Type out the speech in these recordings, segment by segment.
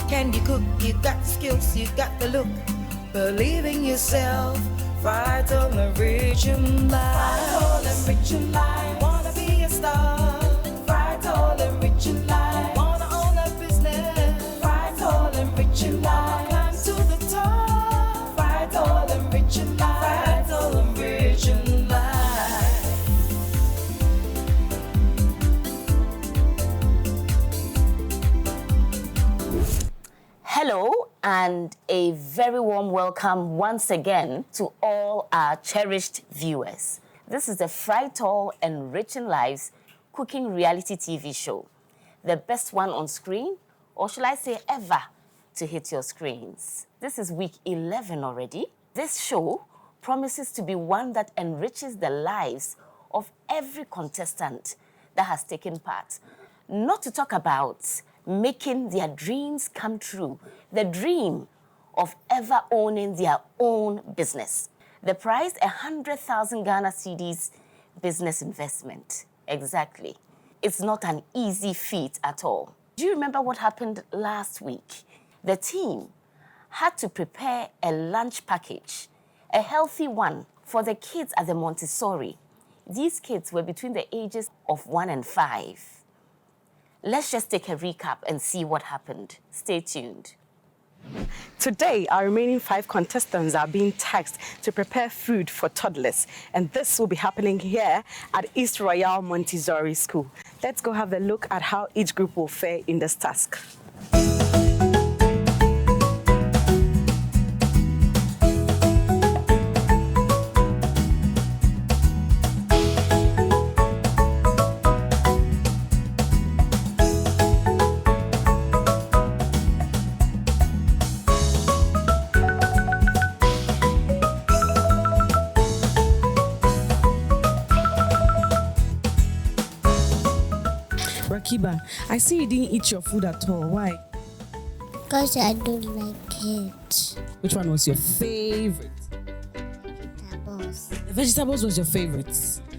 Can you cook? You got the skills, you got the look. Believe in yourself. Frytol Enriching life. Frytol Enriching life. Wanna be a star. Frytol Enriching life. Wanna own a business. Frytol Enriching life. Climb to the top. Frytol Enriching life. Frytol Enriching life. Hello and a very warm welcome once again to all our cherished viewers. This is the Frytol Enriching Lives cooking reality TV show. The best one on screen, or shall I say ever, to hit your screens. This is week 11 already. This show promises to be one that enriches the lives of every contestant that has taken part. Not to talk about making their dreams come true, the dream of ever owning their own business. The prize, 100,000 Ghana cedis business investment. Exactly. It's not an easy feat at all. Do you remember what happened last week? The team had to prepare a lunch package, a healthy one, for the kids at the Montessori. These kids were between the ages of 1 and 5. Let's just take a recap and see what happened. Stay tuned. Today, our remaining 5 contestants are being tasked to prepare food for toddlers, and this will be happening here at East Royal Montessori School. Let's go have a look at how each group will fare in this task. Rakiba, I see you didn't eat your food at all. Why? Because I don't like it. Which one was your favorite? Vegetables. The vegetables was your favorite.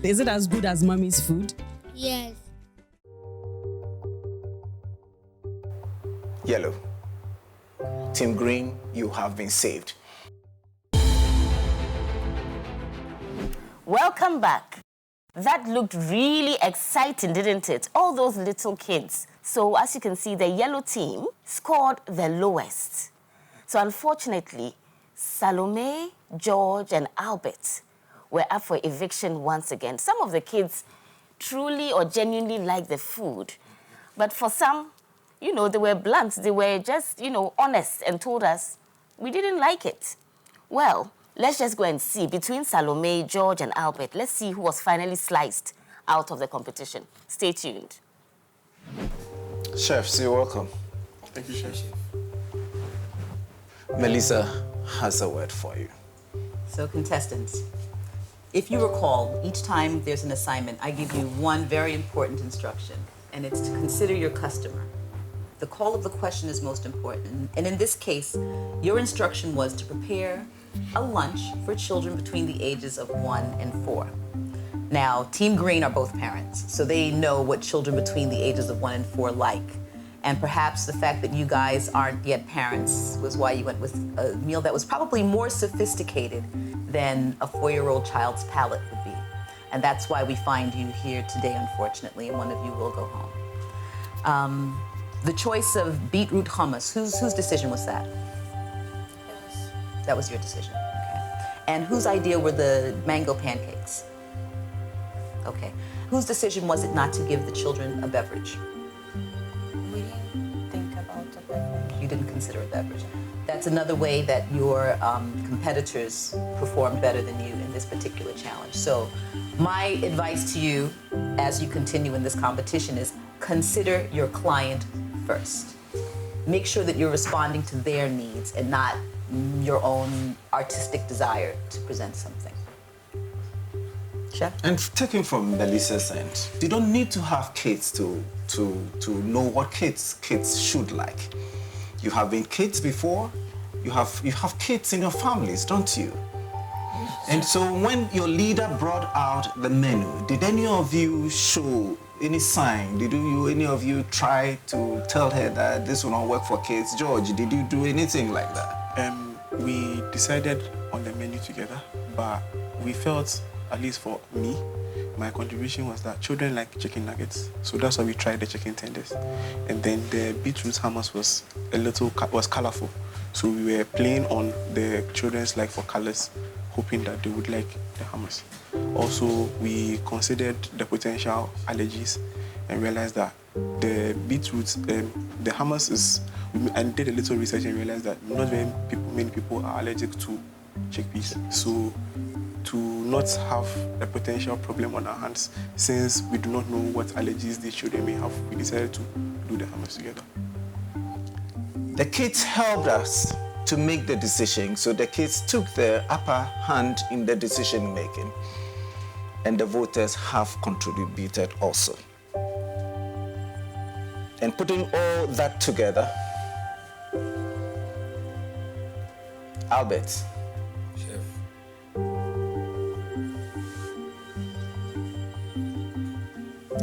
Is it as good as mommy's food? Yes. Yellow. Team Green, you have been saved. Welcome back. That looked really exciting, didn't it? All those little kids. So as you can see, the yellow team scored the lowest. So unfortunately, Salomey, George, and Albert were up for eviction once again. Some of the kids truly or genuinely liked the food. But for some, they were blunt. They were just, honest and told us, we didn't like it. Well, let's just go and see. Between Salomey, George, and Albert, let's see who was finally sliced out of the competition. Stay tuned. Chefs, you're welcome. Thank you, Chef. Melissa has a word for you. So, contestants, if you recall, each time there's an assignment, I give you one very important instruction, and it's to consider your customer. The call of the question is most important. And in this case, your instruction was to prepare a lunch for children between the ages of 1 and 4. Now, Team Green are both parents, so they know what children between the ages of 1 and 4 like. And perhaps the fact that you guys aren't yet parents was why you went with a meal that was probably more sophisticated than a 4-year-old child's palate would be. And that's why we find you here today, unfortunately, and one of you will go home. The choice of beetroot hummus, whose decision was that? That was your decision, okay. And whose idea were the mango pancakes? Okay. Whose decision was it not to give the children a beverage? We didn't think about a beverage. You didn't consider a beverage. That's another way that your competitors performed better than you in this particular challenge. So my advice to you as you continue in this competition is consider your client first. Make sure that you're responding to their needs and not your own artistic desire to present something. Chef? And taking from Melissa's end, you don't need to have kids to know what kids should like. You have been kids before. You have kids in your families, don't you? And so when your leader brought out the menu, did any of you show any sign? Did any of you try to tell her that this will not work for kids? George, did you do anything like that? We decided on the menu together, but we felt, at least for me, my contribution was that children like chicken nuggets, so that's why we tried the chicken tenders. And then the beetroot hummus was colorful, so we were playing on the children's like for colors, hoping that they would like the hummus. Also, we considered the potential allergies and realized that the beetroot, the hummus is, and did a little research and realized that not many people are allergic to chickpeas. So to not have a potential problem on our hands, since we do not know what allergies these children may have, we decided to do the hummus together. The kids helped us to make the decision, so the kids took the upper hand in the decision making, and the voters have contributed also. And putting all that together, Albert. Chef.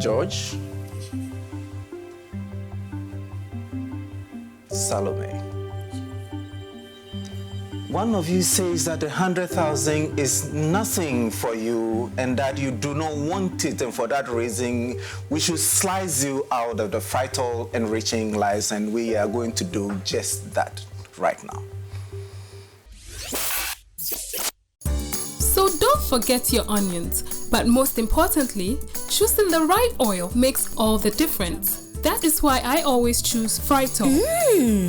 George. Salomey. One of you says that 100,000 is nothing for you and that you do not want it, and for that reason, we should slice you out of the Frytol Enriching lives, and we are going to do just that right now. So don't forget your onions, but most importantly, choosing the right oil makes all the difference. That is why I always choose Frytol.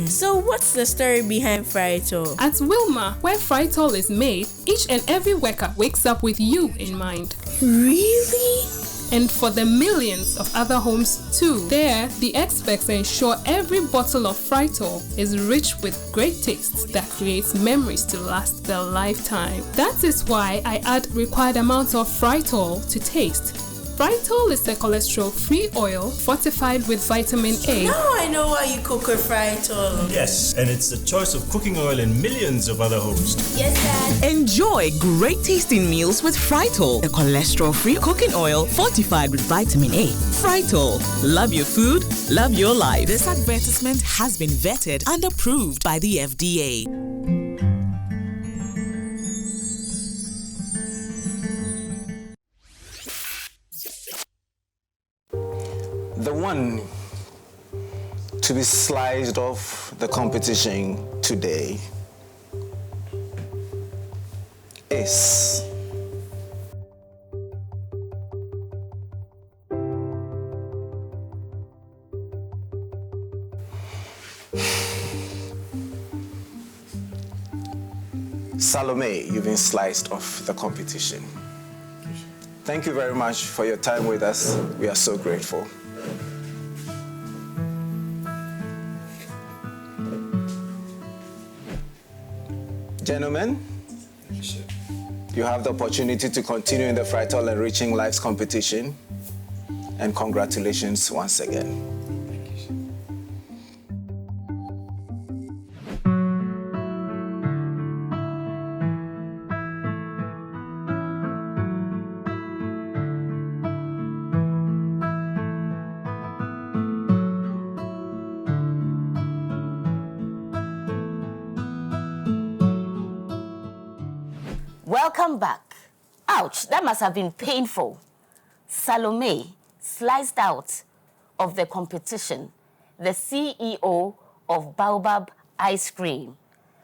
So what's the story behind Frytol? At Wilma, where Frytol is made, each and every worker wakes up with you in mind. Really? And for the millions of other homes too. There, the experts ensure every bottle of Frytol is rich with great taste that creates memories to last their lifetime. That is why I add required amounts of Frytol to taste. Frytol is a cholesterol-free oil fortified with vitamin A. Now I know why you cook with Frytol. Yes, and it's the choice of cooking oil in millions of other homes. Yes, Dad. Enjoy great tasting meals with Frytol, a cholesterol-free cooking oil fortified with vitamin A. Frytol. Love your food, love your life. This advertisement has been vetted and approved by the FDA. The one to be sliced off the competition today is Salomey. You've been sliced off the competition. Thank you very much for your time with us. We are so grateful. Gentlemen, you have the opportunity to continue in the Frytol Enriching Lives competition, and congratulations once again. Welcome back. Ouch, that must have been painful. Salomey sliced out of the competition, the CEO of Baobab Ice Cream.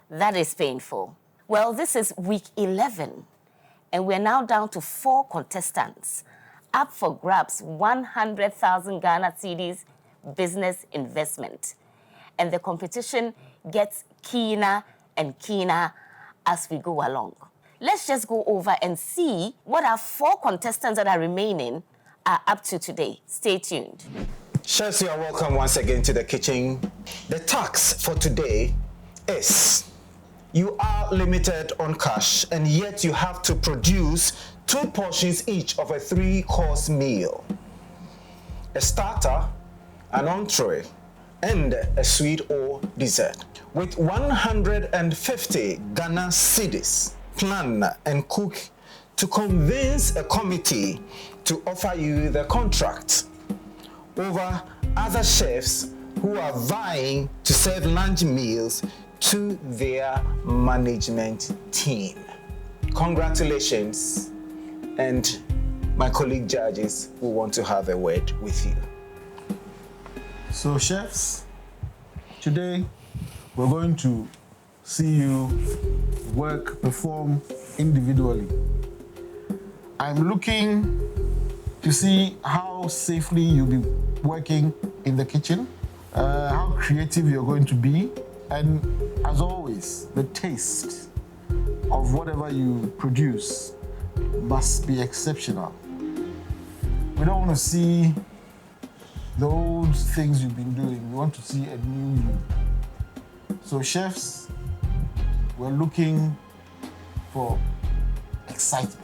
That is painful. Well, this is week 11, and we're now down to 4 contestants. Up for grabs, 100,000 Ghana cedis business investment. And the competition gets keener and keener as we go along. Let's just go over and see what our 4 contestants that are remaining are up to today. Stay tuned. Chefs, you are welcome once again to the kitchen. The task for today is you are limited on cash, and yet you have to produce 2 portions each of a 3-course meal. A starter, an entree, and a sweet or dessert. With 150 Ghana cedis, plan and cook to convince a committee to offer you the contract. over other chefs who are vying to serve lunch meals to their management team. Congratulations, and my colleague judges will want to have a word with you. So chefs, today we're going to see you perform individually. I'm looking to see how safely you'll be working in the kitchen, how creative you're going to be, and as always, the taste of whatever you produce must be exceptional. We don't want to see the old things you've been doing. We want to see a new you. So chefs, we're looking for excitement.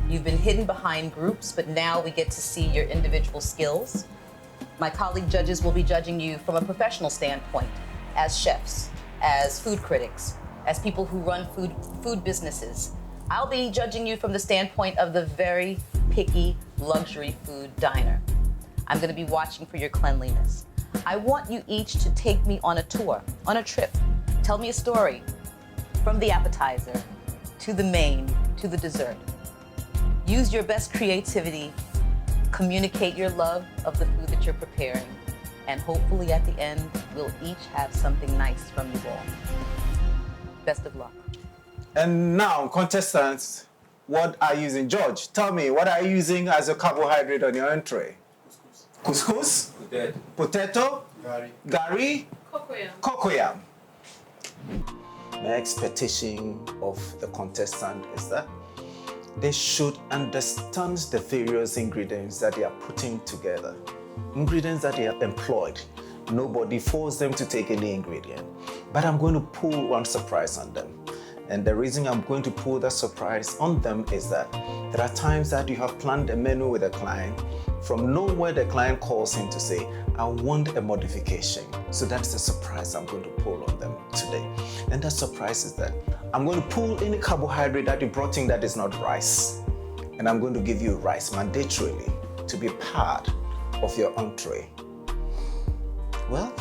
You've been hidden behind groups, but now we get to see your individual skills. My colleague judges will be judging you from a professional standpoint, as chefs, as food critics, as people who run food businesses. I'll be judging you from the standpoint of the very picky luxury food diner. I'm going to be watching for your cleanliness. I want you each to take me on a tour, on a trip. Tell me a story, from the appetizer to the main to the dessert. Use your best creativity, communicate your love of the food that you're preparing, and hopefully at the end, we'll each have something nice from you all. Best of luck. And now, contestants, what are you using? George, tell me, what are you using as a carbohydrate on your entree? Couscous? Potato? Gari? Cocoyam. My expectation of the contestant is that they should understand the various ingredients that they are putting together, ingredients that they have employed. Nobody forced them to take any ingredient, but I'm going to pull one surprise on them. And the reason I'm going to pull that surprise on them is that there are times that you have planned a menu with a client. From nowhere, the client calls in to say, I want a modification. So that's the surprise I'm going to pull on them today. And that surprise is that I'm going to pull any carbohydrate that you brought in that is not rice. And I'm going to give you rice mandatorily to be part of your entree. Well,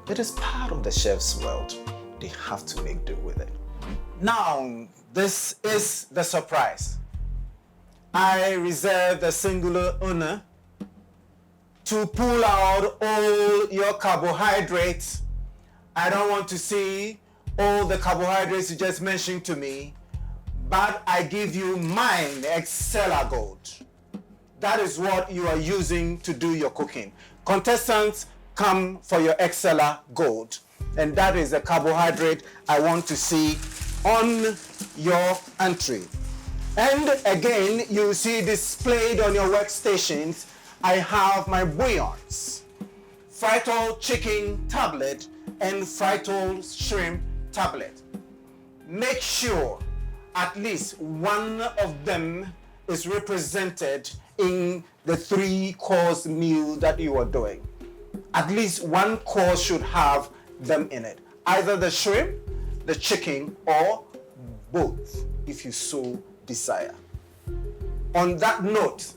it is part of the chef's world. They have to make do with it. Now, this is the surprise. I reserve the singular honor to pull out all your carbohydrates. I don't want to see all the carbohydrates you just mentioned to me, but I give you mine, Exceller Gold. That is what you are using to do your cooking. Contestants, come for your Exceller Gold. And that is the carbohydrate I want to see on your entree. And again, you see displayed on your workstations, I have my bouillons, Frytol chicken tablet and Frytol shrimp tablet. Make sure at least one of them is represented in the 3-course meal that you are doing. At least one course should have them in it. Either the shrimp, the chicken, or both, if you so desire. On that note,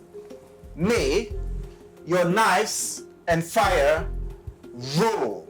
may your knives and fire roll.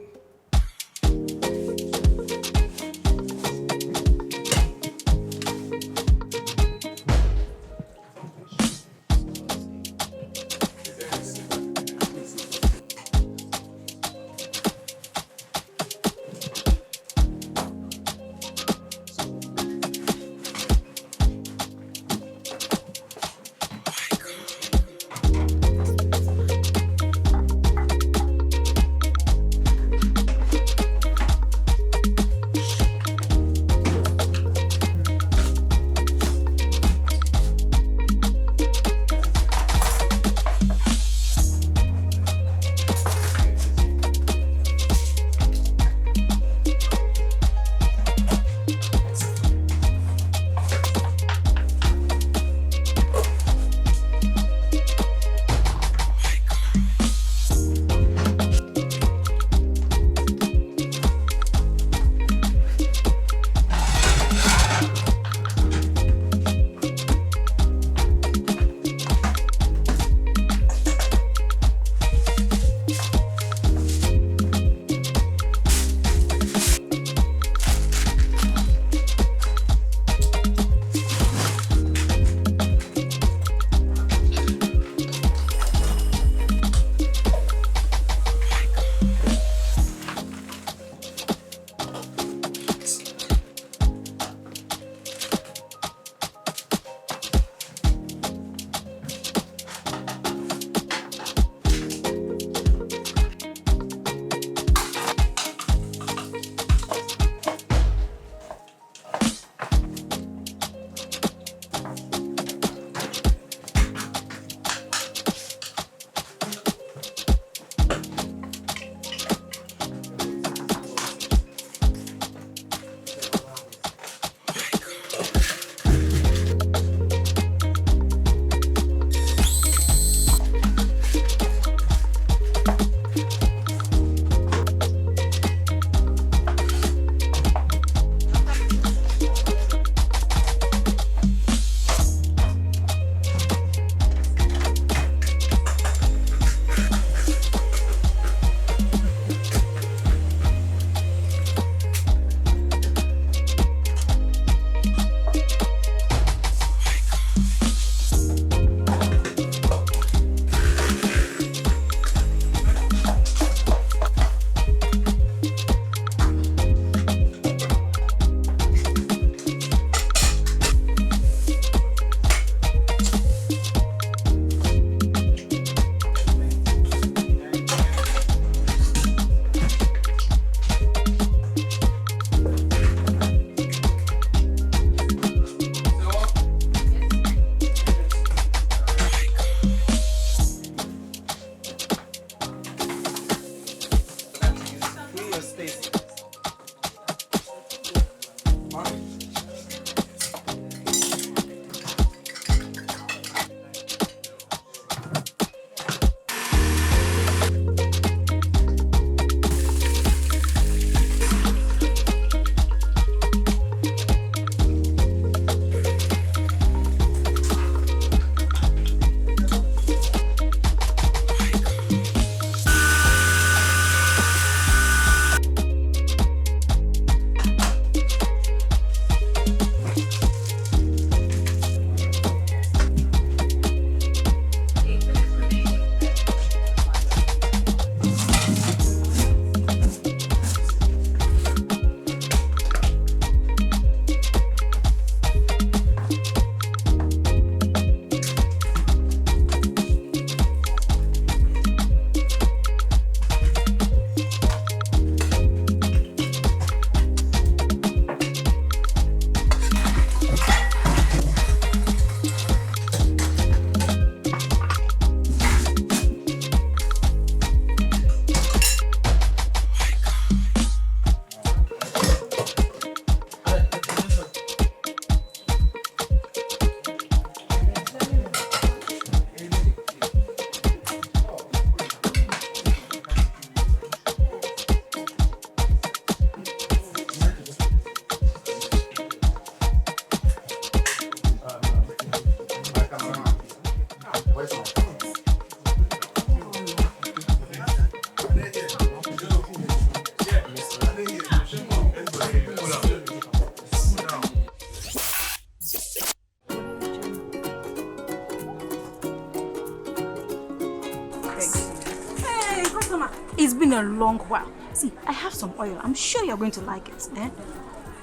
Hey, customer. It's been a long while. See, I have some oil. I'm sure you're going to like it. Eh?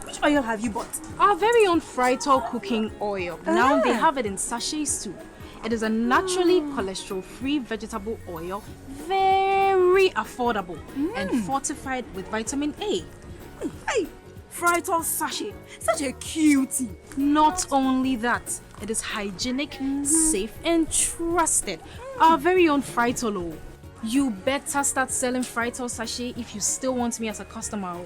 Which oil have you bought? Our very own Frytol cooking oil. Now they have it in sachets too. It is a naturally cholesterol-free vegetable oil, very affordable and fortified with vitamin A. Hey, Frytol sachet. Such a cutie. Not only that, it is hygienic, safe and trusted. Our very own Frytol. You better start selling Frytol sachet if you still want me as a customer.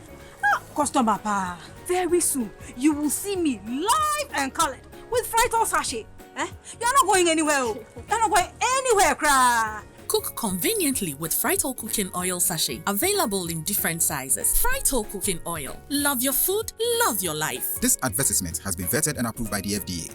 Customer pa. Very soon, you will see me live and colored with Frytol sachet. Eh? You're not going anywhere. You're not going anywhere, cry. Cook conveniently with Frytol cooking oil sachet. Available in different sizes. Frytol cooking oil. Love your food, love your life. This advertisement has been vetted and approved by the FDA.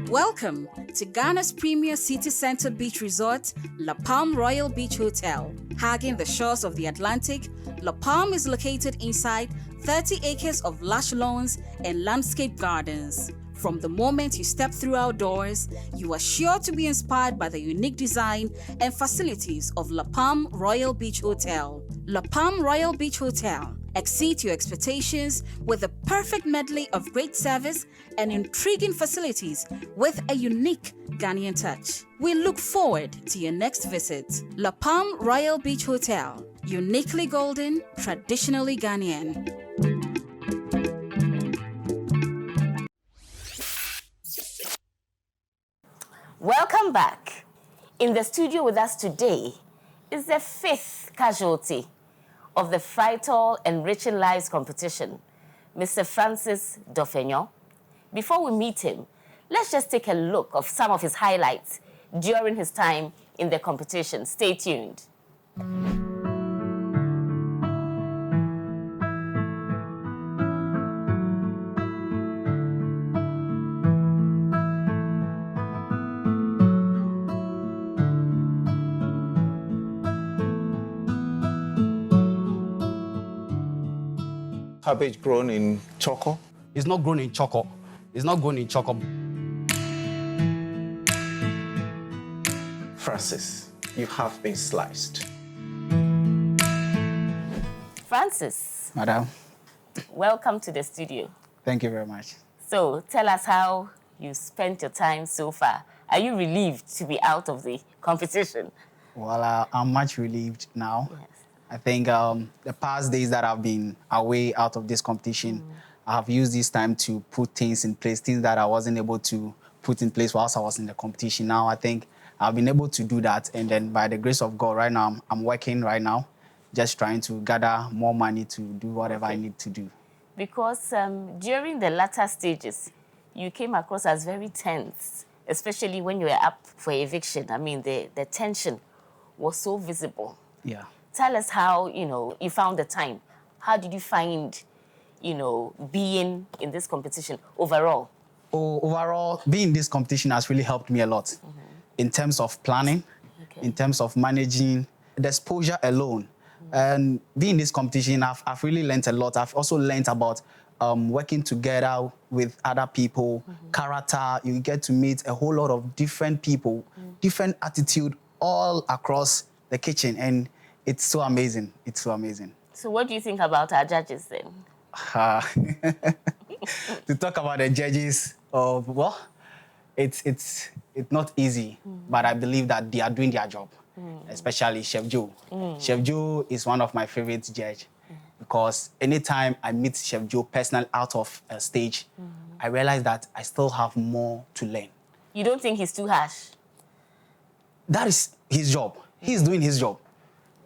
Welcome to Ghana's premier city center beach resort, La Palm Royal Beach Hotel. Hugging the shores of the Atlantic, La Palm is located inside 30 acres of lush lawns and landscape gardens. From the moment you step through our doors, you are sure to be inspired by the unique design and facilities of La Palm Royal Beach Hotel. La Palm Royal Beach Hotel. Exceed your expectations with a perfect medley of great service and intriguing facilities with a unique Ghanaian touch. We look forward to your next visit. La Palm Royal Beach Hotel. Uniquely golden, traditionally Ghanaian. Welcome back. In the studio with us today is the fifth casualty of the Frytol Enriching Lives competition, Mr. Francis Dofenyo. Before we meet him, let's just take a look of some of his highlights during his time in the competition. Stay tuned. Cabbage grown in choco? It's not grown in choco. It's not grown in choco. Francis, you have been sliced. Francis. Madam. Welcome to the studio. Thank you very much. So tell us how you spent your time so far. Are you relieved to be out of the competition? Well, I'm much relieved now. Yes. I think the past days that I've been away out of this competition, I have used this time to put things in place, things that I wasn't able to put in place whilst I was in the competition. Now I think I've been able to do that. And then by the grace of God, right now, I'm working right now, just trying to gather more money to do whatever I need to do. Because during the latter stages, you came across as very tense, especially when you were up for eviction. I mean, the tension was so visible. Yeah. Tell us how, you found the time. How did you find, being in this competition overall? Overall, being in this competition has really helped me a lot in terms of planning, in terms of managing the exposure alone. And being in this competition, I've really learned a lot. I've also learned about working together with other people, character. You get to meet a whole lot of different people, different attitude all across the kitchen. And it's so amazing. It's so amazing. So what do you think about our judges then? To talk about the judges, well, it's not easy, but I believe that they are doing their job, especially Chef Joe. Chef Joe is one of my favorite judges because anytime I meet Chef Joe personally out of a stage, I realize that I still have more to learn. You don't think he's too harsh? That is his job. He's doing his job.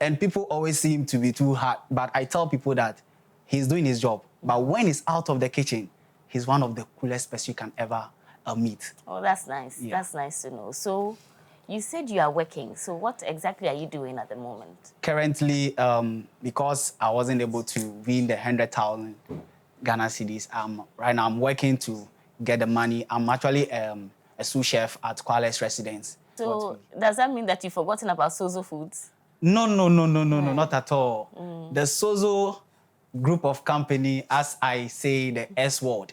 And people always seem to be too hard, but I tell people that he's doing his job. But when he's out of the kitchen, he's one of the coolest person you can ever meet. Oh, that's nice. Yeah. That's nice to know. So you said you are working. So what exactly are you doing at the moment? Currently, because I wasn't able to win the 100,000 Ghana cedis, right now I'm working to get the money. I'm actually a sous chef at Qualys Residence. So does that mean that you've forgotten about Sozo Foods? No, not at all. The Sozo group of company, as I say the S word,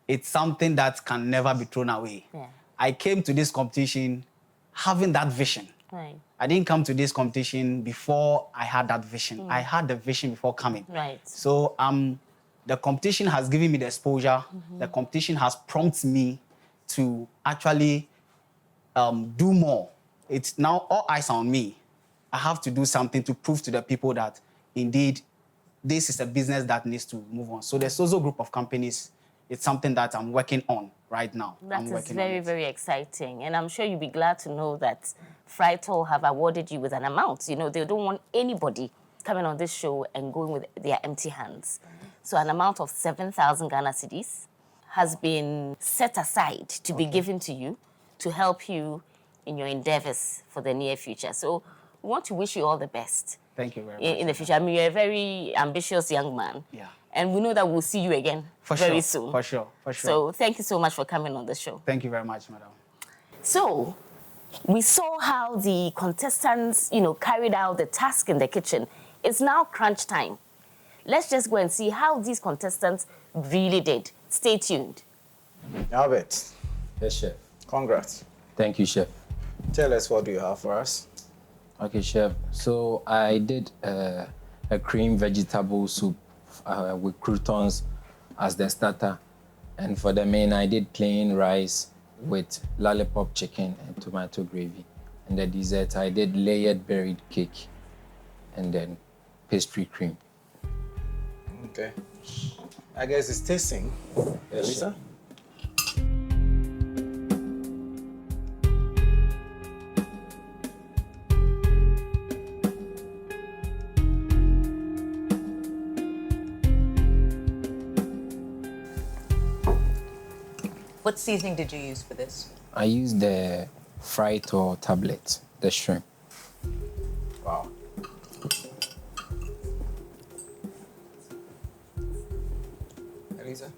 it's something that can never be thrown away. Yeah. I came to this competition having that vision. Right. I didn't come to this competition before I had that vision. Mm. I had the vision before coming. Right. So the competition has given me the exposure. The competition has prompted me to actually do more. It's now all eyes on me. I have to do something to prove to the people that indeed this is a business that needs to move on. So there's also a group of companies. It's something that I'm working on right now. That I'm is working very, on it. very exciting. And I'm sure you'll be glad to know that Frytol have awarded you with an amount. You know, they don't want anybody coming on this show and going with their empty hands. So an amount of 7,000 Ghana cedis has been set aside to be given to you to help you in your endeavors for the near future. So we want to wish you all the best. Thank you very much. In the future. I mean, you're a very ambitious young man. Yeah. And we know that we'll see you again very soon. For sure. So thank you so much for coming on the show. Thank you very much, madam. So we saw how the contestants, carried out the task in the kitchen. It's now crunch time. Let's just go and see how these contestants really did. Stay tuned. Albert. Yes, chef. Congrats. Thank you, chef. Tell us, what do you have for us? Okay, chef. So I did a cream vegetable soup with croutons as the starter. And for the main, I did plain rice with lollipop chicken and tomato gravy. And the dessert, I did layered berry cake and then pastry cream. Okay. I guess it's tasting. Yes, Lisa? What seasoning did you use for this? I used the Frytol tablet, the shrimp. Wow. Elisa?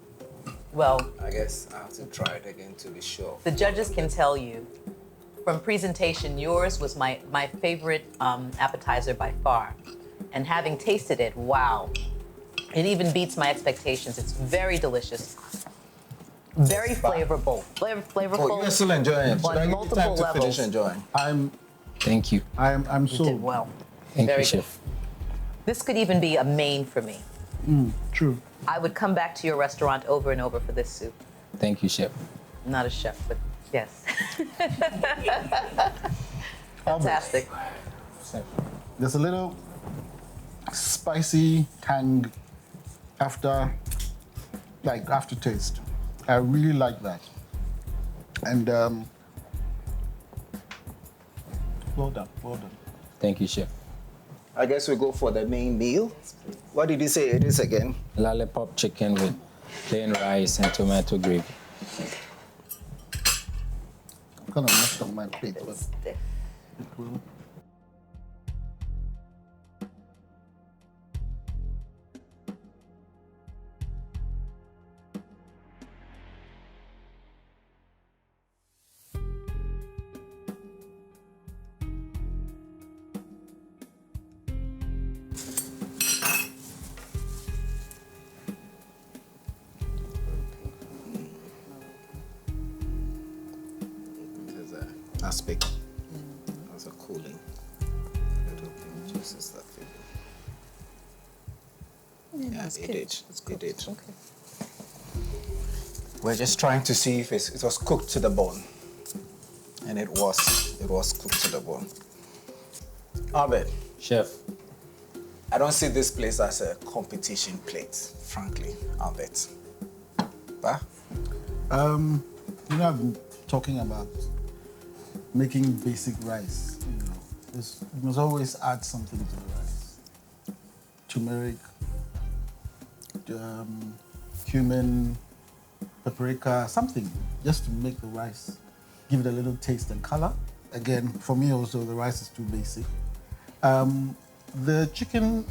Well, I guess I have to try it again to be sure. the judges can tell you from presentation, yours was my favorite appetizer by far. And having tasted it, wow. It even beats my expectations. It's very delicious. Very flavorful. Flavorful. Oh, you're still enjoying it. Should I On give you multiple time to levels. finish enjoying? Thank you. I'm You so did well. Thank Very you, chef. This could even be a main for me. True. I would come back to your restaurant over and over for this soup. Thank you, chef. I'm not a chef, but yes. Fantastic. There's a little spicy tang aftertaste. I really like that. And well done. Thank you, chef. I guess we go for the main meal. What did you say it is again? Lollipop chicken with plain rice and tomato gravy. I'm kind of messed up my plate, but it will. There's an aspect. There's a cooling. Little bit juices that feel. Yeah, it did. It did. Okay. We're just trying to see if it was cooked to the bone. And it was. It was cooked to the bone. Albert. Chef. I don't see this place as a competition plate, frankly, Albert. Bah? I've been talking about making basic rice. You must always add something to the rice. Turmeric, cumin, paprika, something just to make the rice, give it a little taste and color. Again, for me also, the rice is too basic. The chicken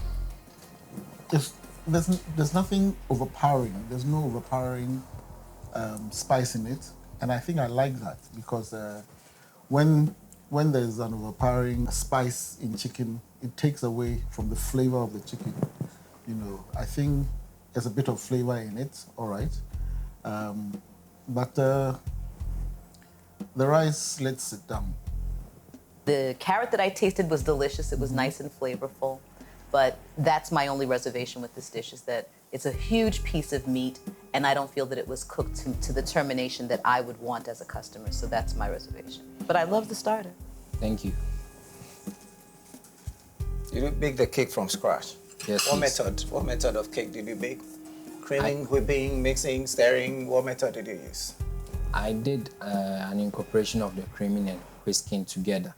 there's nothing overpowering. There's no overpowering spice in it, and I think I like that because when there's an overpowering spice in chicken, it takes away from the flavor of the chicken. I think there's a bit of flavor in it, all right. But the rice, let's sit down. The carrot that I tasted was delicious. It was nice and flavorful. But that's my only reservation with this dish, is that it's a huge piece of meat, and I don't feel that it was cooked to the termination that I would want as a customer. So that's my reservation. But I love the starter. Thank you. Did you bake the cake from scratch? Yes, What method of cake did you bake? Creaming, whipping, mixing, stirring? What method did you use? I did an incorporation of the creaming and whisking together.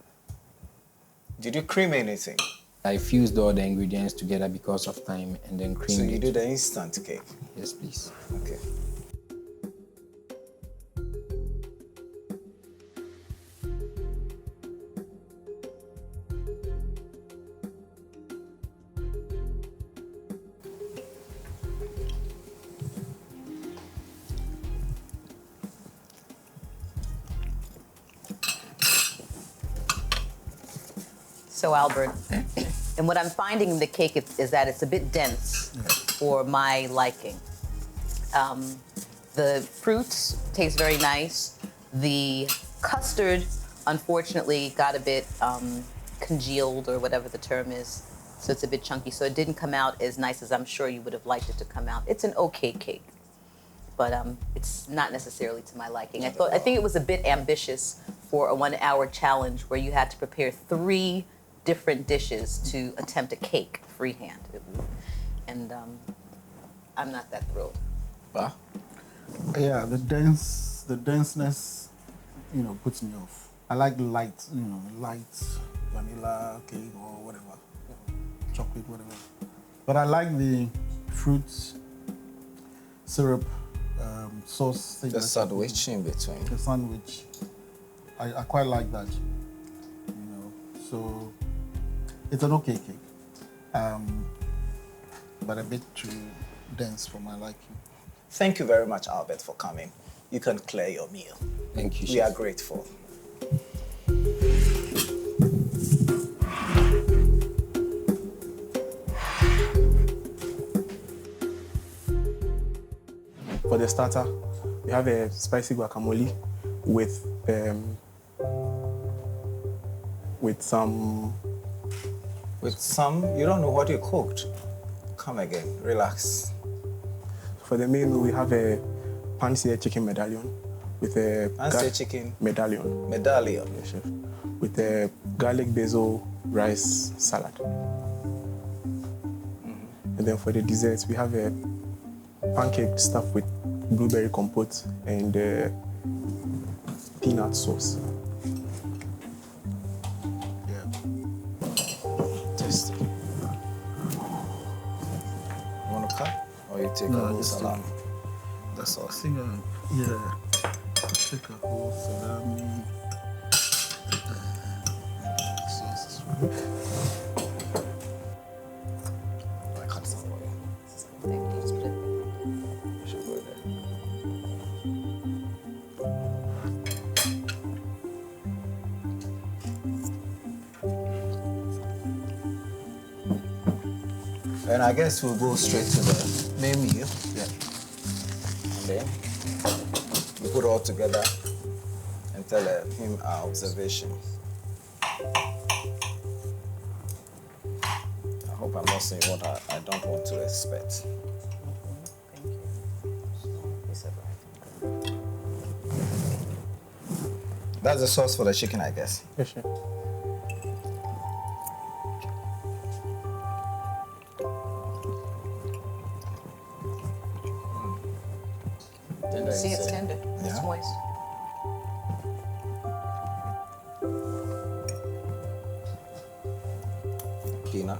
Did you cream anything? I fused all the ingredients together because of time and then creamed So you it. did the instant cake? Yes, please. Okay. So Albert, and what I'm finding in the cake is that it's a bit dense for my liking. The fruits taste very nice. The custard, unfortunately, got a bit congealed, or whatever the term is. So it's a bit chunky. So it didn't come out as nice as I'm sure you would have liked it to come out. It's an okay cake, but it's not necessarily to my liking. I think it was a bit ambitious for a 1-hour challenge where you had to prepare 3 different dishes to attempt a cake freehand. And I'm not that thrilled. Huh? Yeah, the denseness, puts me off. I like light, light vanilla cake or whatever, chocolate, whatever. But I like the fruit syrup sauce thing. The sandwich in between. The sandwich. I quite like that. So it's an okay cake, but a bit too dense for my liking. Thank you very much, Albert, for coming. You can clear your meal. Thank you, We are grateful. For the starter, we have a spicy guacamole with some... With some? You don't know what you cooked. Come again, relax. For the main meal, we have a pan-seared chicken medallion with a... Pan-seared chicken? Medallion. Medallion? Yes, chef. With a garlic basil rice salad. And then for the desserts, we have a pancake stuffed with blueberry compote and peanut sauce. Taste. You want to cut? Or you take a whole salami? The sauce? Yeah. Take a whole salami. Sauce is fine. I cut some oil. Should go there. And I guess we'll go straight to the main meal. Yeah. And then we put it all together and tell him our observation. I hope I'm not saying what I don't want to expect. That's the sauce for the chicken, I guess. Yes, chef. See, it's tender. It's moist. Peanut.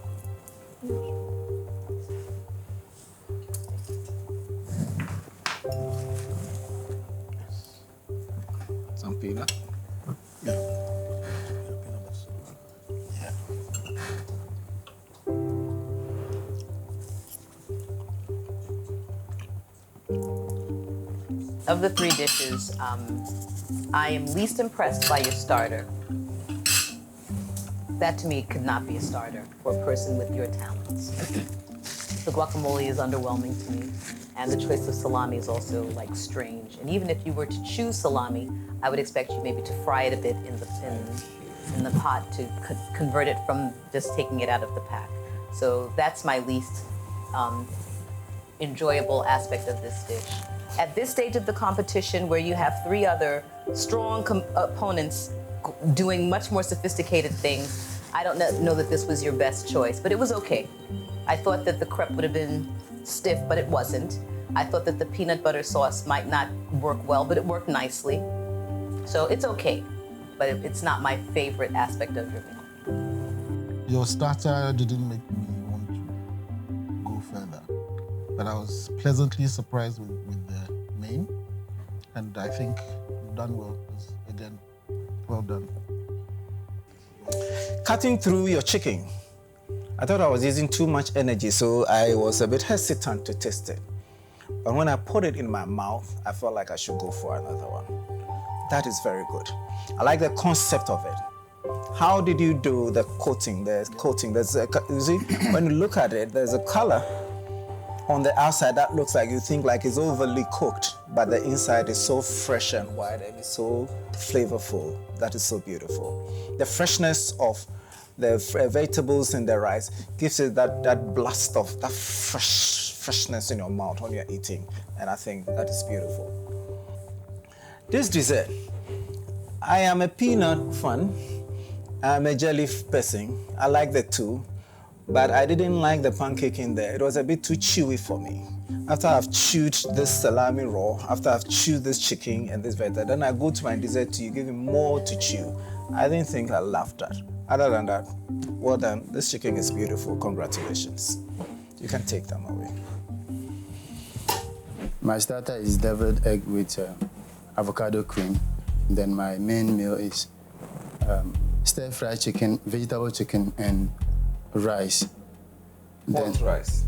Some peanut. Of the 3 dishes, I am least impressed by your starter. That to me could not be a starter for a person with your talents. The guacamole is underwhelming to me, and the choice of salami is also like strange. And even if you were to choose salami, I would expect you maybe to fry it a bit in the pot to convert it from just taking it out of the pack. So that's my least enjoyable aspect of this dish. At this stage of the competition, where you have 3 other strong opponents doing much more sophisticated things, I don't know that this was your best choice, but it was okay. I thought that the crepe would have been stiff, but it wasn't. I thought that the peanut butter sauce might not work well, but it worked nicely. So it's okay, but it's not my favorite aspect of your meal. Your starter didn't make me want to go further, but I was pleasantly surprised with the main, and I think you've done well. Again, well done. Cutting through your chicken, I thought I was using too much energy, so I was a bit hesitant to taste it. But when I put it in my mouth, I felt like I should go for another one. That is very good. I like the concept of it. How did you do the coating? There's coating. You see, when you look at it, there's a color on the outside that looks like you think like it's overly cooked, but the inside is so fresh and white and it's so flavorful. That is so beautiful. The freshness of the vegetables and the rice gives it that blast of that freshness in your mouth when you're eating, and I think that is beautiful. This dessert, I am a peanut fan. I'm a jelly person. I like the two, but I didn't like the pancake in there. It was a bit too chewy for me. After I've chewed this salami raw, after I've chewed this chicken and this vegetable, then I go to my dessert to you, give me more to chew. I didn't think I loved that. Other than that, well done. This chicken is beautiful. Congratulations. You can take them away. My starter is deviled egg with avocado cream. Then my main meal is stir-fried chicken, vegetable chicken, and rice. What rice?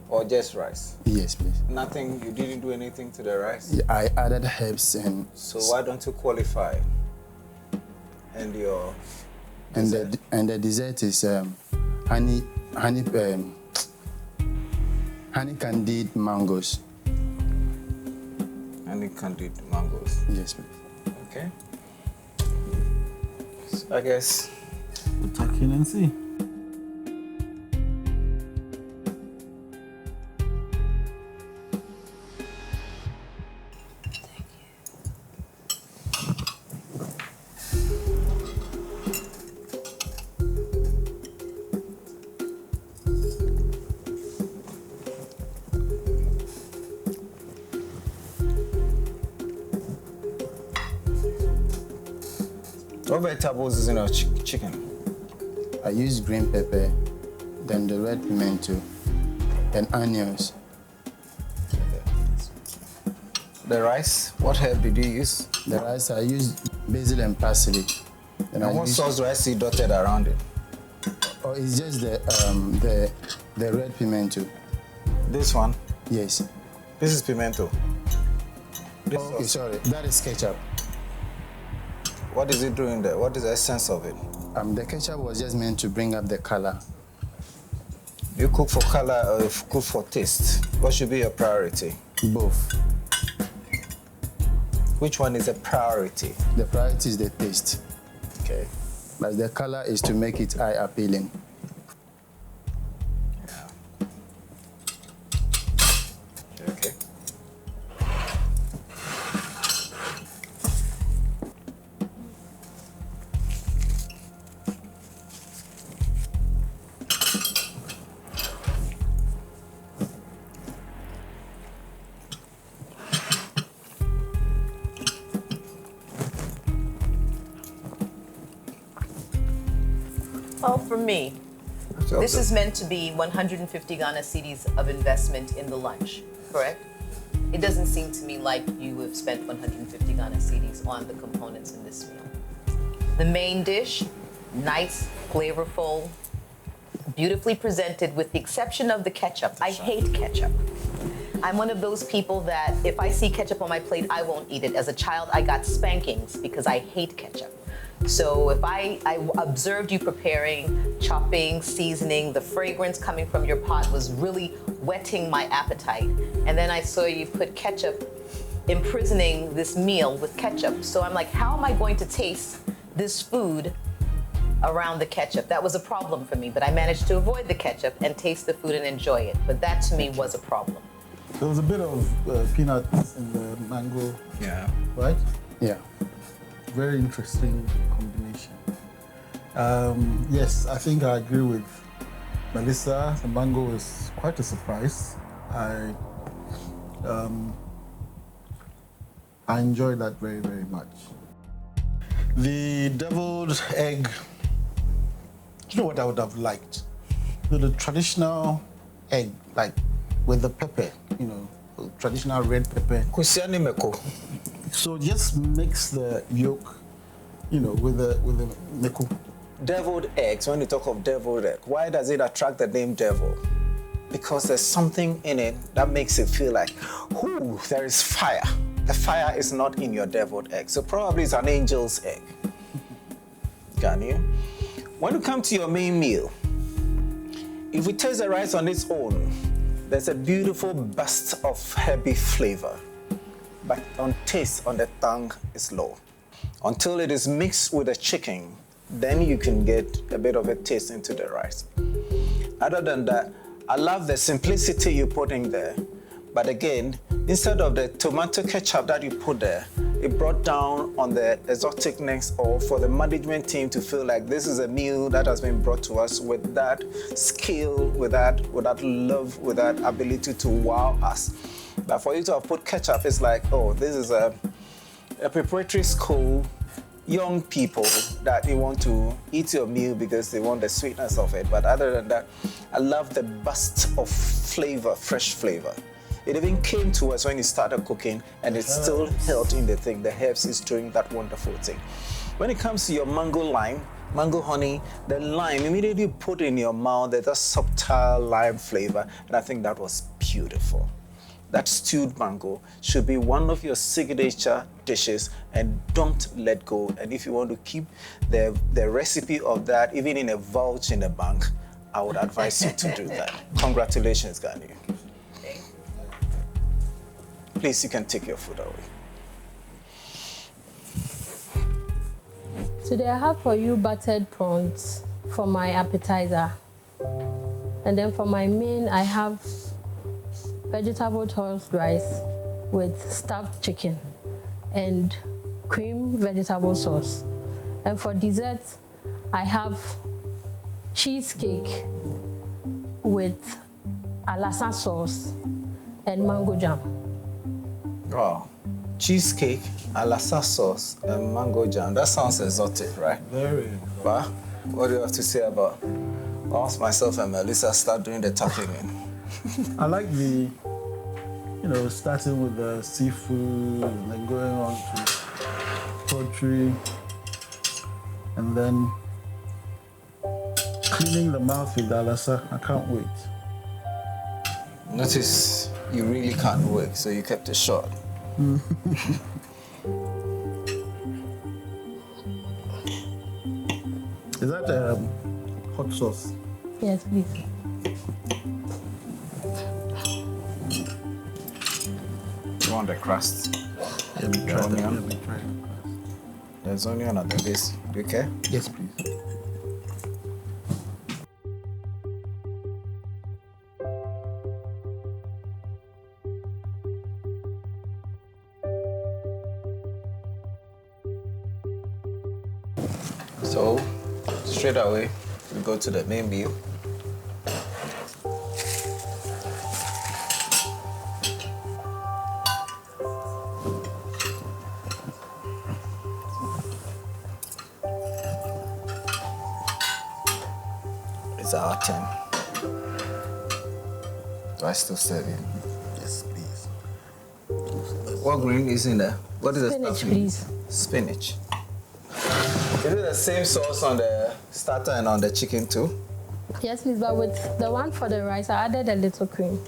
Or just rice? Yes, please. Nothing, you didn't do anything to the rice? Yeah, I added herbs and... So why don't you qualify? And your... And the dessert is honey candied mangoes. Honey candied mangoes? Yes, please. Okay. So I guess we'll tuck in and see. What vegetables is in your chicken? I use green pepper, then the red pimento, and onions. The rice, what herb did you use? The rice, I used basil and parsley. And what sauce rice you dotted around it? Oh, it's just the red pimento. This one? Yes. This is pimento. This okay, sorry. That is ketchup. What is it doing there? What is the essence of it? The ketchup was just meant to bring up the color. You cook for color or you cook for taste? What should be your priority? Both. Which one is a priority? The priority is the taste. Okay. But the color is to make it eye appealing. Yeah. Okay. Well, for me, this is meant to be 150 Ghana cedis of investment in the lunch, correct? It doesn't seem to me like you have spent 150 Ghana cedis on the components in this meal. The main dish, nice, flavorful, beautifully presented with the exception of the ketchup. I hate ketchup. I'm one of those people that if I see ketchup on my plate, I won't eat it. As a child, I got spankings because I hate ketchup. So if I observed you preparing, chopping, seasoning, the fragrance coming from your pot was really whetting my appetite. And then I saw you put ketchup, imprisoning this meal with ketchup. So I'm like, how am I going to taste this food around the ketchup? That was a problem for me, but I managed to avoid the ketchup and taste the food and enjoy it. But that to me was a problem. There was a bit of peanuts in the mango. Yeah. Right? Yeah. Very interesting combination. Yes, I think I agree with Melissa. The mango is quite a surprise. I enjoyed that very, very much. The deviled egg, you know what I would have liked? The traditional egg, like with the pepper, you know, traditional red pepper. So just mix the yolk, you know, with the meko. Deviled eggs, when you talk of deviled egg, why does it attract the name devil? Because there's something in it that makes it feel like, ooh, there is fire. The fire is not in your deviled egg. So probably it's an angel's egg. Ganiu. When you come to your main meal, if we taste the rice on its own, there's a beautiful burst of herby flavor. But on taste, on the tongue, is low. Until it is mixed with the chicken, then you can get a bit of a taste into the rice. Other than that, I love the simplicity you put in there. But again, instead of the tomato ketchup that you put there, it brought down on the exoticness, or for the management team to feel like this is a meal that has been brought to us with that skill, with that love, with that ability to wow us. But for you to have put ketchup, it's like, oh, this is a preparatory school, young people that you want to eat your meal because they want the sweetness of it. But other than that, I love the burst of flavor, fresh flavor. It even came to us when you started cooking, and it's still held in the thing. The herbs is doing that wonderful thing. When it comes to your mango lime, mango honey, the lime, immediately you put in your mouth, there's a subtle lime flavor, and I think that was beautiful. That stewed mango should be one of your signature dishes, and don't let go. And if you want to keep the recipe of that, even in a vault in a bank, I would advise you to do that. Congratulations, Ganiu. Please, you can take your food away. Today I have for you buttered prawns for my appetizer. And then for my main, I have vegetable tossed rice with stuffed chicken and cream vegetable sauce. And for dessert, I have cheesecake with alasa sauce and mango jam. Wow. Cheesecake, alasa sauce, and mango jam. That sounds exotic, right? Very. But what do you have to say about once myself and Melissa start doing the talking in? I like the, starting with the seafood and then going on to poultry and then cleaning the mouth with the alasa. I can't wait. Notice you really can't wait, so you kept it short. Is that hot sauce? Yes, please. You want the crust? Let me try that. Let me try it. There's onion at the base. Do you care? Yes, please. So, straight away, we go to the main meal. It's our turn. Do I still serve it? Yes, please. What green is in there? What is the Spinach, stuffing? please. Spinach. Is it the same sauce on the starter and on the chicken too? Yes, please, but with the one for the rice, I added a little cream.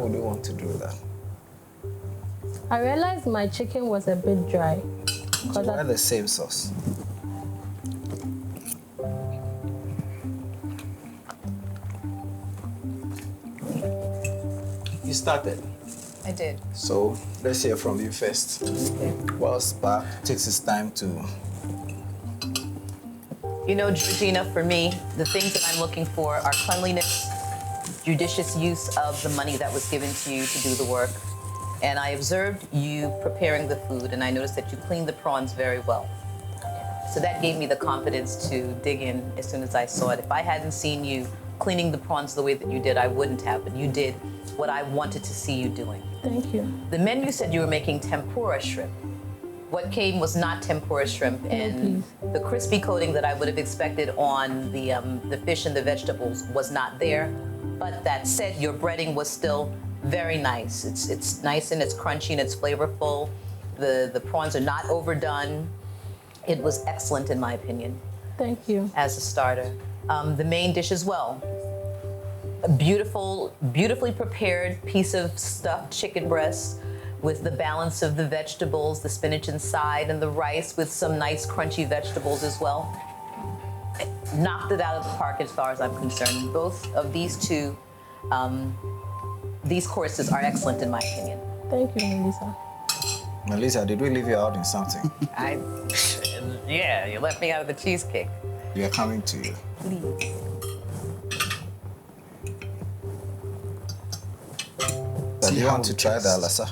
would you want to do that? I realized my chicken was a bit dry. So why the same sauce? You started. I did. So let's hear from you first. Whilst Spa takes his time to. You know, Georgina, for me, the things that I'm looking for are cleanliness, judicious use of the money that was given to you to do the work. And I observed you preparing the food, and I noticed that you cleaned the prawns very well. So that gave me the confidence to dig in as soon as I saw it. If I hadn't seen you cleaning the prawns the way that you did, I wouldn't have, but you did what I wanted to see you doing. Thank you. The menu said you were making tempura shrimp. What came was not tempura shrimp, and the crispy coating that I would have expected on the fish and the vegetables was not there. But that said, your breading was still very nice. It's nice and it's crunchy and it's flavorful. The prawns are not overdone. It was excellent in my opinion. Thank you. As a starter. The main dish as well. A beautifully prepared piece of stuffed chicken breast with the balance of the vegetables, the spinach inside, and the rice with some nice crunchy vegetables as well. Knocked it out of the park as far as I'm concerned. Both of these two, these courses are excellent in my opinion. Thank you, Melissa. Melissa, did we leave you out in something? Yeah, you left me out of the cheesecake. We are coming to you. Please. Do you want to try the alasa?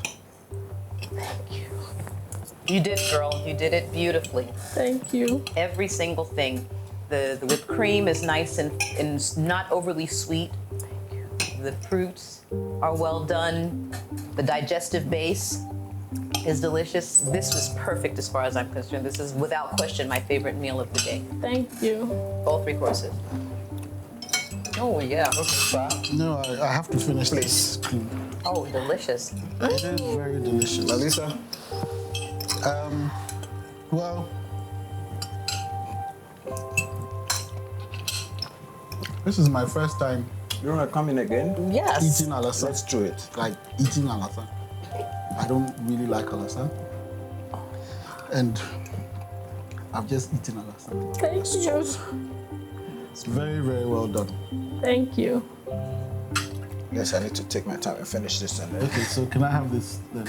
You did, girl. You did it beautifully. Thank you. Every single thing. The whipped cream is nice and not overly sweet. The fruits are well done. The digestive base is delicious. This was perfect as far as I'm concerned. This is without question my favorite meal of the day. Thank you. All three courses. Oh, yeah. No, I have to finish this cream. Oh, delicious. It is very delicious. Melissa? Well, this is my first time. You want to come in again? Yes. Eating alasa. Let's do it. Like eating alasa. I don't really like alasa. And I've just eaten alasa. Thank you. It's very, very well done. Thank you. Yes, I need to take my time and finish this. And Okay, so can I have this then?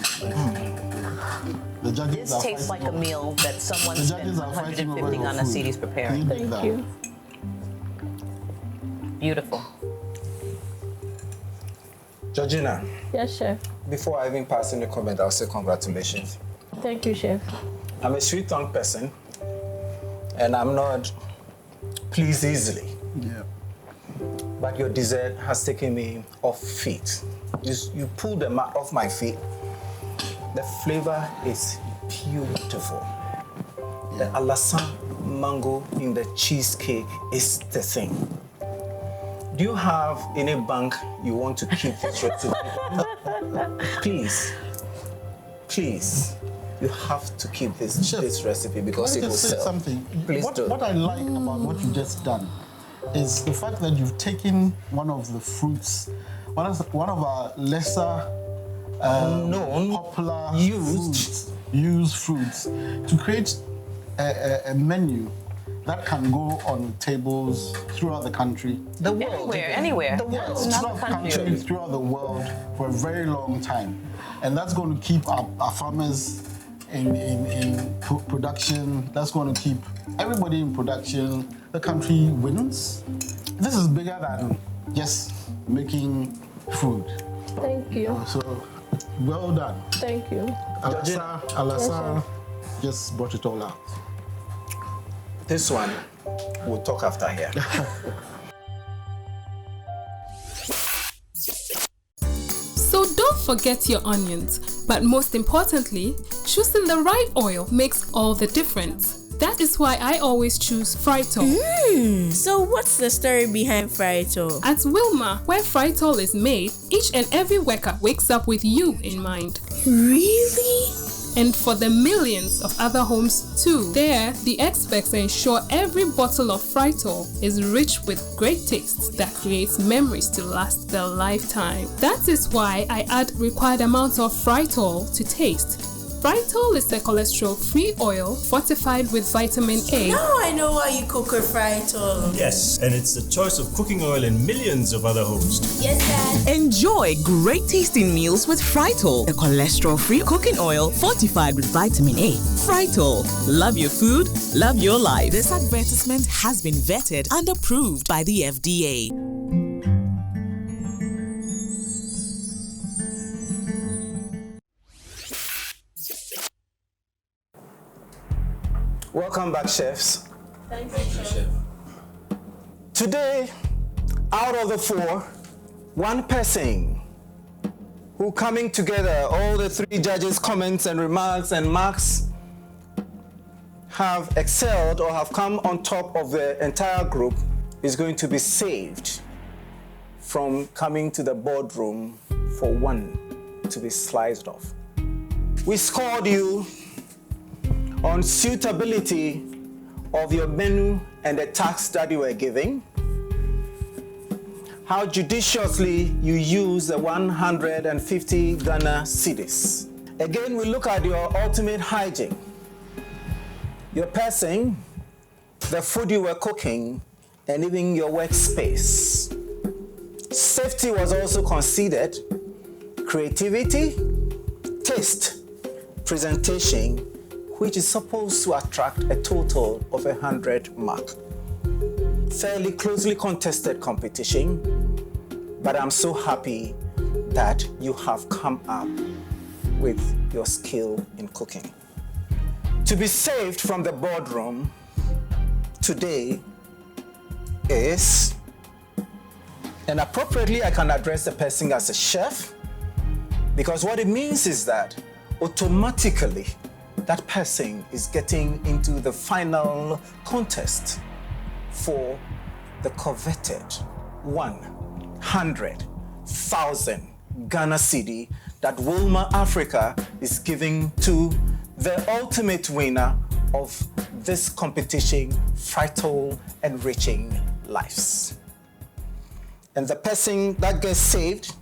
The judges This are tastes like a meal that someone The spent judges are fighting over 150 your on a food. CD's preparing. Can you make that? You. Beautiful. Georgina, Yes, chef. before I even pass in the comment, I'll say congratulations. Thank you, chef. I'm a sweet-tongued person, and I'm not pleased easily. Yeah. But your dessert has taken me off feet. You pulled them off my feet. The flavor is beautiful. The alasa mango in the cheesecake is the thing. Do you have any bank you want to keep this recipe? Please, you have to keep this recipe because it Can I will just say sell. something? Please do. What I like about what you've just done is the fact that you've taken one of the fruits, one of our lesser popular used fruits, to create a menu that can go on tables throughout the country. The world. Anywhere. The world. Throughout the country, throughout the world for a very long time. And that's going to keep our farmers in production. That's going to keep everybody in production. The country wins. This is bigger than just making food. Thank you. So, well done. Thank you. Alasa just brought it all out. This one, we'll talk after here. So don't forget your onions, but most importantly, choosing the right oil makes all the difference. That is why I always choose Frytol. So what's the story behind Frytol? At Wilma, where Frytol is made, each and every worker wakes up with you in mind. Really? and for the millions of other homes too. There, the experts ensure every bottle of Frytol is rich with great tastes that creates memories to last their lifetime. That is why I add required amounts of Frytol to taste. Frytol is a cholesterol-free oil fortified with vitamin A. Now I know why you cook a Frytol. Yes, and it's the choice of cooking oil in millions of other homes. Yes, Dad. Enjoy great tasting meals with Frytol, a cholesterol-free cooking oil fortified with vitamin A. Frytol, love your food, love your life. This advertisement has been vetted and approved by the FDA. Welcome back, chefs. Thank you, Chef. Today, out of the 4, one person who coming together, all the 3 judges' comments and remarks and marks have excelled or have come on top of the entire group is going to be saved from coming to the boardroom for one to be sliced off. We scored you on suitability of your menu and the tax that you were giving, how judiciously you use the 150 Ghana cedis. Again, we look at your ultimate hygiene, your person, the food you were cooking, and even your workspace. Safety was also considered, creativity, taste, presentation, which is supposed to attract a total of 100 mark. Fairly closely contested competition, but I'm so happy that you have come up with your skill in cooking. To be saved from the boardroom today is, and appropriately I can address the person as a chef, because what it means is that automatically that person is getting into the final contest for the coveted 100,000 Ghana cedi that Wilma Africa is giving to the ultimate winner of this competition, Frytol Enriching Lives. And the person that gets saved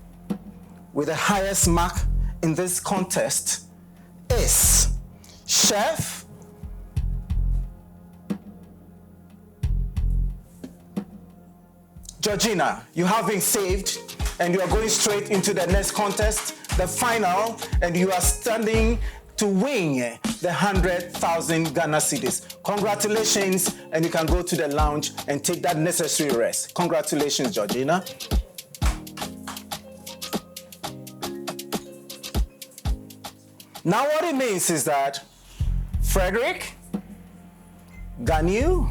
with the highest mark in this contest is Chef Georgina. You have been saved and you are going straight into the next contest, the final, and you are standing to win the 100,000 Ghana cedis. Congratulations, and you can go to the lounge and take that necessary rest. Congratulations, Georgina. Now what it means is that Frederick, Ganiu,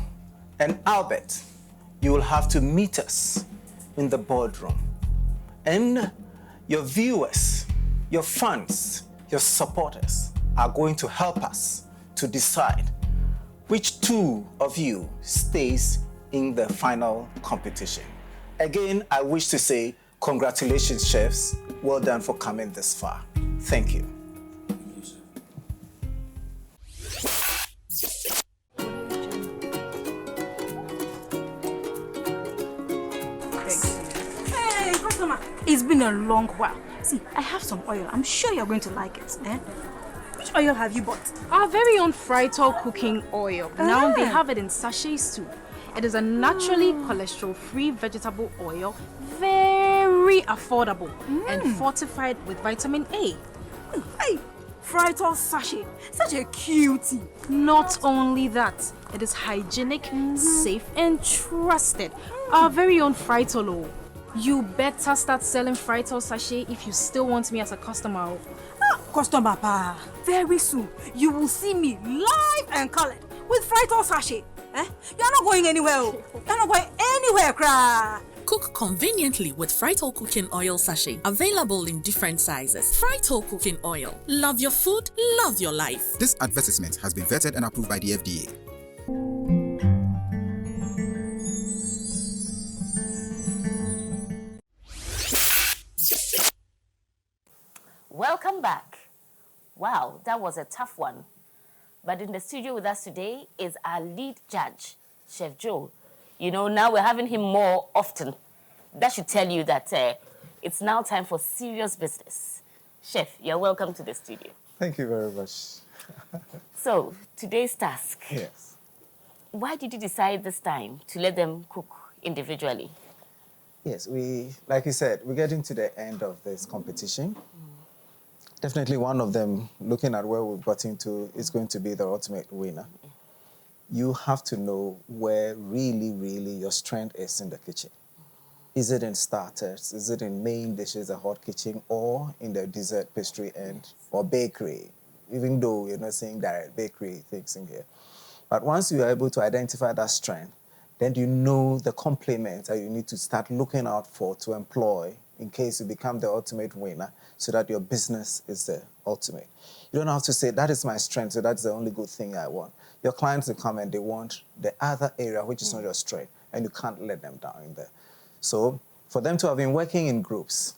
and Albert, you will have to meet us in the boardroom. And your viewers, your fans, your supporters are going to help us to decide which 2 of you stays in the final competition. Again, I wish to say congratulations, chefs. Well done for coming this far. Thank you. It's been a long while. See, I have some oil. I'm sure you're going to like it. Eh? Which oil have you bought? Our very own Frytol cooking oil. Now they have it in sachets too. It is a naturally cholesterol-free vegetable oil, very affordable and fortified with vitamin A. Hey, Frytol sachet, such a cutie. Not only that, it is hygienic, safe and trusted. Our very own Frytol. You better start selling Frytol sachet if you still want me as a customer. Customer pa, very soon you will see me live and colored with Frytol sachet. Eh? You're not going anywhere. You're not going anywhere, cry. Cook conveniently with Frytol cooking oil sachet, available in different sizes. Frytol cooking oil. Love your food, love your life. This advertisement has been vetted and approved by the FDA. Welcome back. Wow, that was a tough one. But in the studio with us today is our lead judge, Chef Joe. You know, now we're having him more often. That should tell you that it's now time for serious business. Chef, you're welcome to the studio. Thank you very much. So, today's task. Yes. Why did you decide this time to let them cook individually? Yes, like you said, we're getting to the end of this competition. Definitely one of them, looking at where we've gotten to, is going to be the ultimate winner. You have to know where really, really your strength is in the kitchen. Is it in starters? Is it in main dishes, a hot kitchen, or in the dessert, pastry, and or bakery? Even though we're not saying direct bakery things in here. But once you are able to identify that strength, then you know the complements that you need to start looking out for to employ in case you become the ultimate winner so that your business is the ultimate. You don't have to say, that is my strength, so that's the only good thing I want. Your clients will come and they want the other area which is not your strength, and you can't let them down in there. So for them to have been working in groups,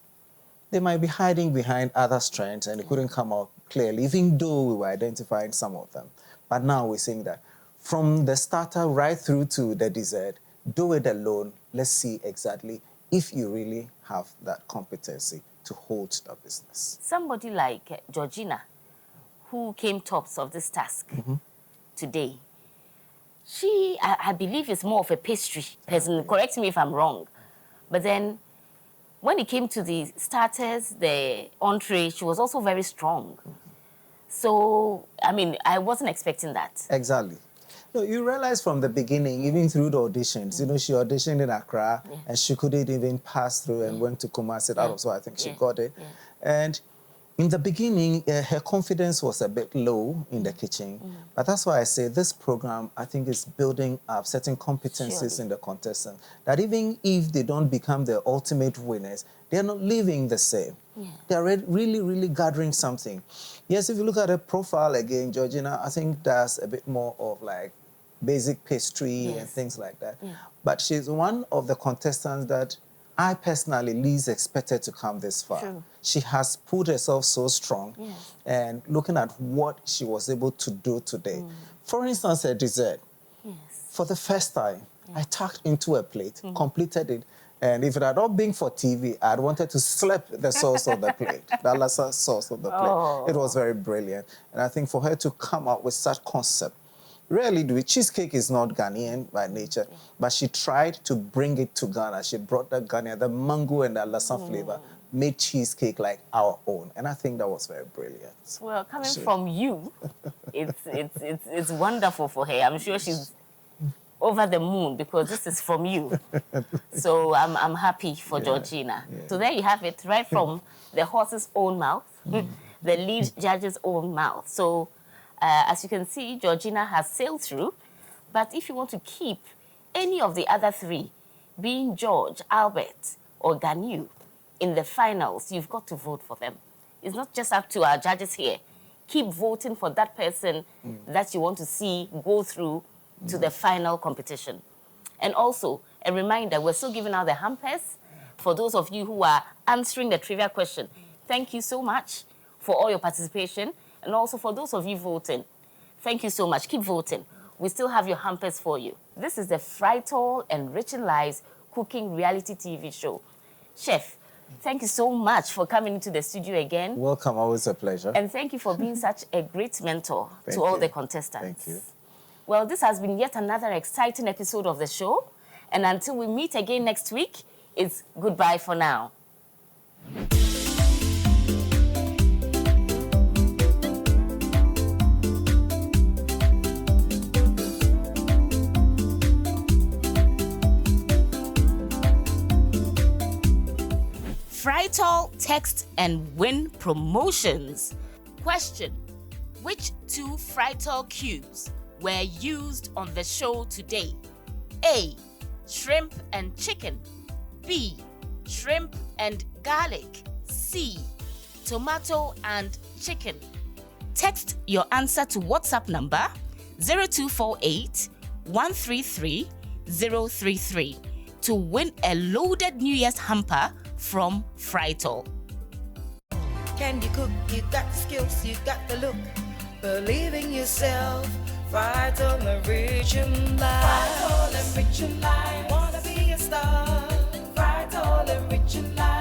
they might be hiding behind other strengths and they couldn't come out clearly, even though we were identifying some of them. But now we're saying that from the starter right through to the dessert, do it alone. Let's see exactly if you really have that competency to hold the business. Somebody like Georgina, who came tops of this task today, she, I believe, is more of a pastry person. Correct me if I'm wrong. But then when it came to the starters, the entree, she was also very strong. So, I mean, I wasn't expecting that. Exactly. No, you realize from the beginning, even through the auditions, you know, she auditioned in Accra and she couldn't even pass through and went to Kumasi. That was why I think she got it. And in the beginning, her confidence was a bit low in the kitchen. But that's why I say this program, I think, is building up certain competencies in the contestants that even if they don't become the ultimate winners, they're not living the same. They're really, really gathering something. Yes, if you look at her profile again, Georgina, I think that's a bit more of like basic pastry and things like that. But she's one of the contestants that I personally least expected to come this far. True. She has put herself so strong and looking at what she was able to do today. For instance, her dessert. For the first time, I tucked into a plate, completed it, and if it had not been for TV, I'd wanted to slap the sauce of the plate, the lasa sauce of the plate. It was very brilliant. And I think for her to come up with such concept, rarely do it. Cheesecake is not Ghanaian by nature, but she tried to bring it to Ghana. She brought the Ghana, the mango and the lasa flavor, made cheesecake like our own. And I think that was very brilliant. Well, coming from you, it's wonderful for her. I'm sure she's over the moon because this is from you. So I'm happy for Georgina. So there you have it, right from the horse's own mouth, the lead judge's own mouth. So as you can see, Georgina has sailed through. But if you want to keep any of the other three, being George, Albert, or Ganiu, in the finals, you've got to vote for them. It's not just up to our judges here. Keep voting for that person that you want to see go through to the final competition. And also, a reminder, we're still giving out the hampers for those of you who are answering the trivia question. Thank you so much for all your participation. And also for those of you voting, thank you so much. Keep voting. We still have your hampers for you. This is the Frytol Enriching Lives cooking reality TV show. Chef, thank you so much for coming into the studio again. Welcome, always a pleasure. And thank you for being such a great mentor to all the contestants. Thank you. Well, this has been yet another exciting episode of the show. And until we meet again next week, it's goodbye for now. Frytol Text and Win Promotions. Question: which 2 Frytol cubes were used on the show today? A. Shrimp and chicken. B. Shrimp and garlic. C. Tomato and chicken. Text your answer to WhatsApp number 0248 133 033 to win a loaded New Year's hamper from Frytol. Can you cook? You got the skills, you got the look. Believe in yourself. Frytol Enriching life. Frytol Enriching life. Wanna be a star. Frytol Enriching life.